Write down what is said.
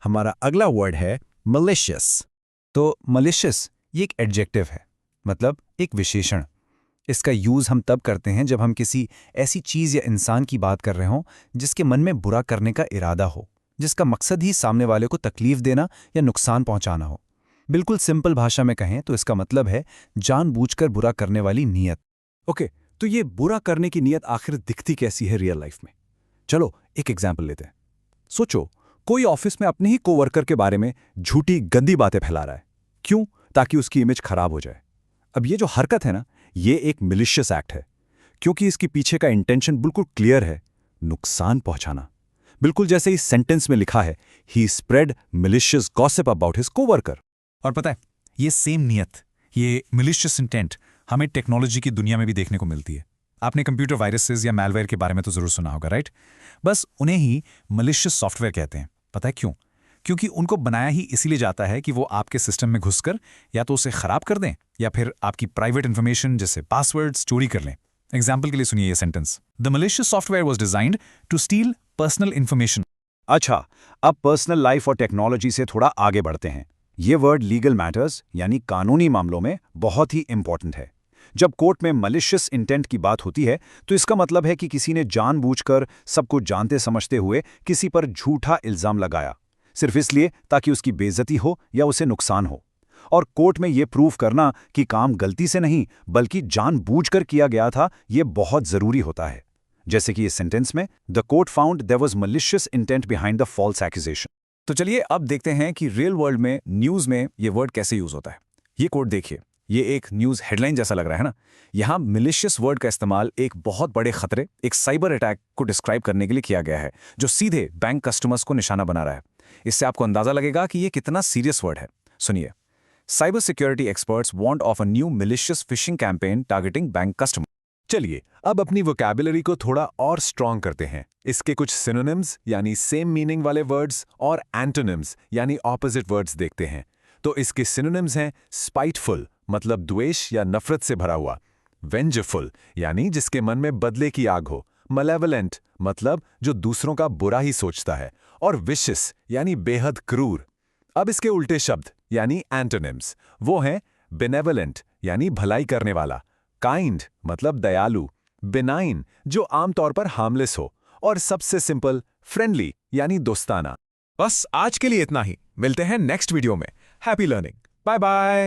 हमारा अगला वर्ड है malicious। तो malicious ये एक एडजेक्टिव है, मतलब एक विशेषण। इसका यूज़ हम तब करते हैं जब हम किसी ऐसी चीज़ या इंसान की बात कर रहे हों जिसके मन में बुरा करने का इरादा हो, जिसका मकसद ही सामने वाले को तकलीफ देना या नुकसान पहुंचाना हो। बिल्कुल सिंपल भाषा में कहें तो इसका मतलब है जानबूझकर बुरा करने वाली नीयत। ओके, तो ये बुरा करने की नीयत आखिर दिखती कैसी है रियल लाइफ में? चलो एक एग्जाम्पल लेते हैं। सोचो, कोई ऑफिस में अपने ही कोवर्कर के बारे में झूठी गंदी बातें फैला रहा है। क्यों? ताकि उसकी इमेज खराब हो जाए। अब ये जो हरकत है ना, ये एक मिलिशियस एक्ट है, क्योंकि इसके पीछे का इंटेंशन बिल्कुल क्लियर है, नुकसान पहुंचाना। बिल्कुल जैसे इस सेंटेंस में लिखा है, he spread malicious gossip about his coworker. और पता है, ये सेम नियत, ये मिलिशियस इंटेंट हमें टेक्नोलॉजी की दुनिया में भी देखने को मिलती है। आपने कंप्यूटर वायरसेस या मैलवेयर के बारे में तो जरूर सुना होगा, राइट? बस उन्हें ही मिलिशियस सॉफ्टवेयर कहते हैं। पता है क्यों? क्योंकि उनको बनाया ही इसीलिए जाता है कि वो आपके सिस्टम में घुसकर या तो उसे खराब कर दें या फिर आपकी प्राइवेट इंफॉर्मेशन जैसे पासवर्ड चोरी कर लें। एग्जाम्पल के लिए सुनिए ये sentence, the malicious software was designed to steal personal information. अच्छा, अब पर्सनल लाइफ और टेक्नोलॉजी से थोड़ा आगे बढ़ते हैं। ये वर्ड लीगल मैटर्स यानी कानूनी मामलों में बहुत ही इंपॉर्टेंट है। जब कोर्ट में मलिशियस इंटेंट की बात होती है तो इसका मतलब है कि किसी ने जानबूझकर, सब कुछ जानते समझते हुए किसी पर झूठा इल्जाम लगाया, सिर्फ इसलिए ताकि उसकी बेइज्जती हो या उसे नुकसान हो। और कोर्ट में ये प्रूव करना कि काम गलती से नहीं बल्कि जानबूझकर किया गया था, ये बहुत जरूरी होता है। जैसे कि इस सेंटेंस में, the court found there was malicious intent behind the false accusation. तो चलिए अब देखते हैं कि रियल वर्ल्ड में, न्यूज़ में ये वर्ड कैसे यूज़ होता है। ये कोड देखिए, ये एक न्यूज़ हेडलाइन जैसा लग रहा है ना। यहाँ मिलिशियस वर्ड का इस्तेमाल एक बहुत बड़े खतरे, एक साइबर अटैक को डिस्क्राइब करने के लिए किया गया है, जो सीधे बैंक कस्टमर्स को निशाना बना रहा है। इससे आपको अंदाजा लगेगा कि ये कितना सीरियस वर्ड है। सुनिए, cyber security experts warn of a new malicious phishing campaign targeting bank customer. चलिए अब अपनी वोकैबुलरी को थोड़ा और स्ट्रॉन्ग करते हैं। इसके कुछ सिनोनिम्स यानी सेम मीनिंग वाले वर्ड्स और एंटोनिम्स यानी ऑपोजिट वर्ड्स देखते हैं। तो इसके सिनोनिम्स हैं स्पाइटफुल, मतलब द्वेष या नफरत से भरा हुआ, वेंजफुल यानी जिसके मन में बदले की आग हो, मलेवलेंट मतलब जो दूसरों का बुरा ही सोचता है, और विशियस यानी बेहद क्रूर। अब इसके उल्टे शब्द यानी एंटोनिम्स वो हैं बेनेवलेंट यानी भलाई करने वाला, काइंड मतलब दयालु, बिनाइन जो आमतौर पर हार्मलेस हो, और सबसे सिंपल फ्रेंडली यानी दोस्ताना। बस आज के लिए इतना ही। मिलते हैं नेक्स्ट वीडियो में। Happy learning. Bye bye.